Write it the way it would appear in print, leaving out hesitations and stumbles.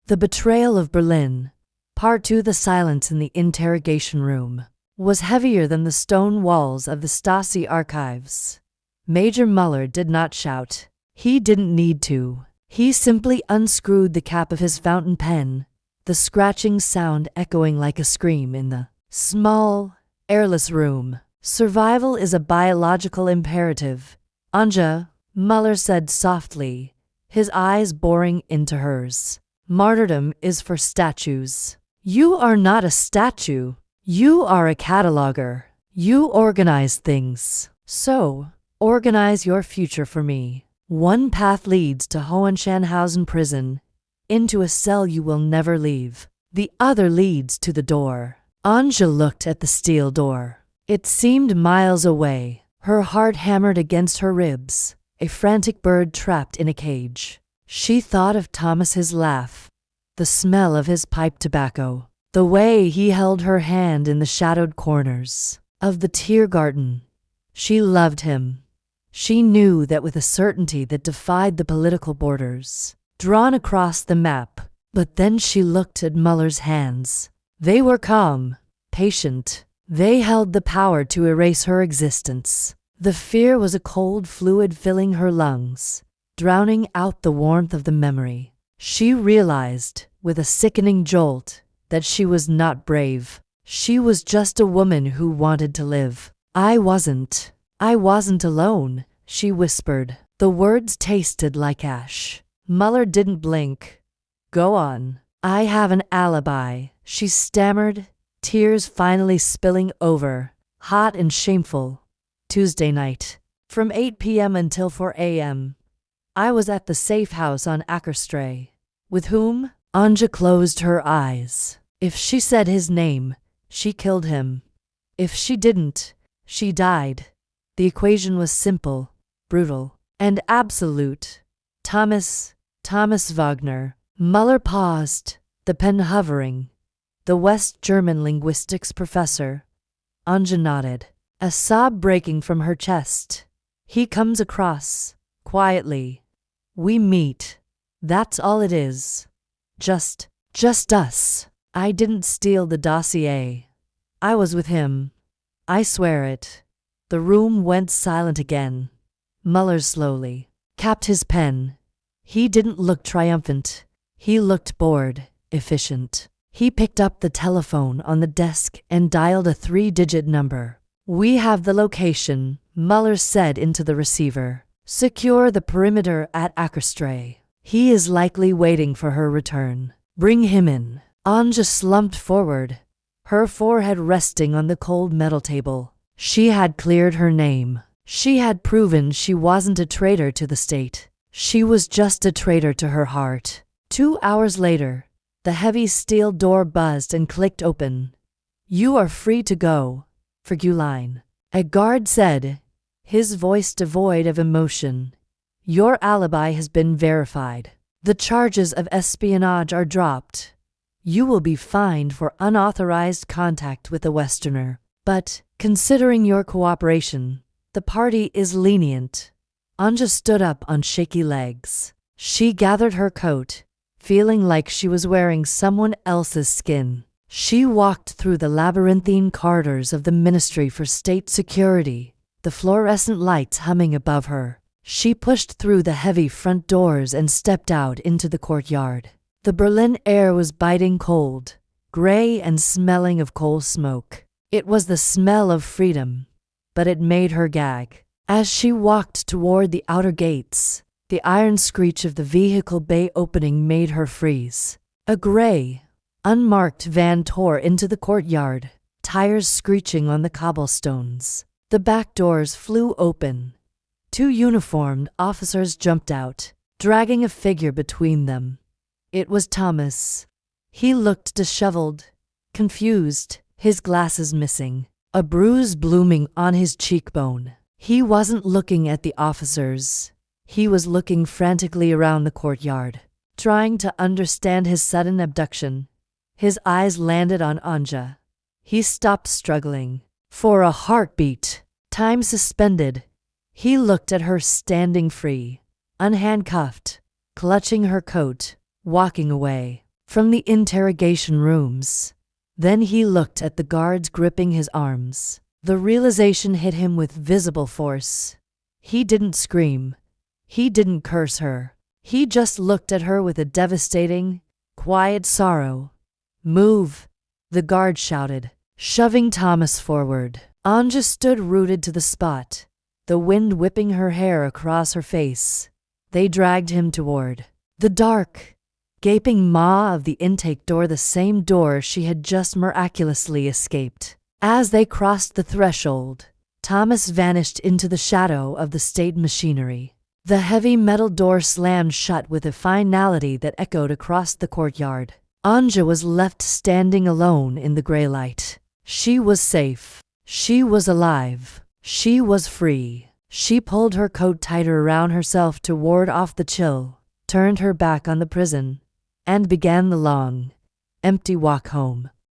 The Betrayal of Berlin, Part 2. The silence in the interrogation room was heavier than the stone walls of the Stasi archives. Major Muller did not shout. He didn't need to. He simply unscrewed the cap of his fountain pen, the scratching sound echoing like a scream in the small, airless room. Survival is a biological imperative, Anja, Muller said softly, his eyes boring into hers. Martyrdom is for statues. You are not a statue. You are a cataloger. You organize things. So, organize your future for me. One path leads to Hohenschönhausen prison, into a cell you will never leave. The other leads to the door. Anja looked at the steel door. It seemed miles away. Her heart hammered against her ribs, a frantic bird trapped in a cage. She thought of Thomas's laugh, the smell of his pipe tobacco, the way he held her hand in the shadowed corners of the Tiergarten. She loved him. She knew that with a certainty that defied the political borders drawn across the map. But then she looked at Muller's hands. They were calm, patient. They held the power to erase her existence. The fear was a cold fluid filling her lungs, drowning out the warmth of the memory. She realized, with a sickening jolt, that she was not brave. She was just a woman who wanted to live. I wasn't alone, she whispered. The words tasted like ash. Muller didn't blink. Go on. I have an alibi, she stammered, tears finally spilling over, hot and shameful. Tuesday night, from 8 p.m. until 4 a.m. I was at the safe house on Ackerstrasse. With whom? Anja closed her eyes. If she said his name, she killed him. If she didn't, she died. The equation was simple, brutal, and absolute. Thomas Wagner. Muller paused, the pen hovering. The West German linguistics professor. Anja nodded, a sob breaking from her chest. He comes across, quietly. We meet. That's all it is. Just us. I didn't steal the dossier. I was with him. I swear it. The room went silent again. Muller slowly capped his pen. He didn't look triumphant. He looked bored, efficient. He picked up the telephone on the desk and dialed a 3-digit number. We have the location, Muller said into the receiver. Secure the perimeter at Ackerstrasse. He is likely waiting for her return. Bring him in. Anja slumped forward, her forehead resting on the cold metal table. She had cleared her name. She had proven she wasn't a traitor to the state. She was just a traitor to her heart. 2 hours later, the heavy steel door buzzed and clicked open. You are free to go, Fergulein. A guard said, his voice devoid of emotion. Your alibi has been verified. The charges of espionage are dropped. You will be fined for unauthorized contact with a Westerner. But, considering your cooperation, the party is lenient. Anja stood up on shaky legs. She gathered her coat, feeling like she was wearing someone else's skin. She walked through the labyrinthine corridors of the Ministry for State Security, the fluorescent lights humming above her. She pushed through the heavy front doors and stepped out into the courtyard. The Berlin air was biting cold, gray and smelling of coal smoke. It was the smell of freedom, but it made her gag. As she walked toward the outer gates, the iron screech of the vehicle bay opening made her freeze. A gray, unmarked van tore into the courtyard, tires screeching on the cobblestones. The back doors flew open. 2 uniformed officers jumped out, dragging a figure between them. It was Thomas. He looked disheveled, confused, his glasses missing, a bruise blooming on his cheekbone. He wasn't looking at the officers. He was looking frantically around the courtyard, trying to understand his sudden abduction. His eyes landed on Anja. He stopped struggling. For a heartbeat, time suspended. He looked at her standing free, unhandcuffed, clutching her coat, walking away. from the interrogation rooms. Then he looked at the guards gripping his arms. The realization hit him with visible force. He didn't scream. He didn't curse her. He just looked at her with a devastating, quiet sorrow. "Move!" the guard shouted, shoving Thomas forward. Anja stood rooted to the spot, the wind whipping her hair across her face. They dragged him toward the dark, gaping maw of the intake door, the same door she had just miraculously escaped. As they crossed the threshold, Thomas vanished into the shadow of the state machinery. The heavy metal door slammed shut with a finality that echoed across the courtyard. Anja was left standing alone in the gray light. She was safe. She was alive. She was free. She pulled her coat tighter around herself to ward off the chill, turned her back on the prison, and began the long, empty walk home.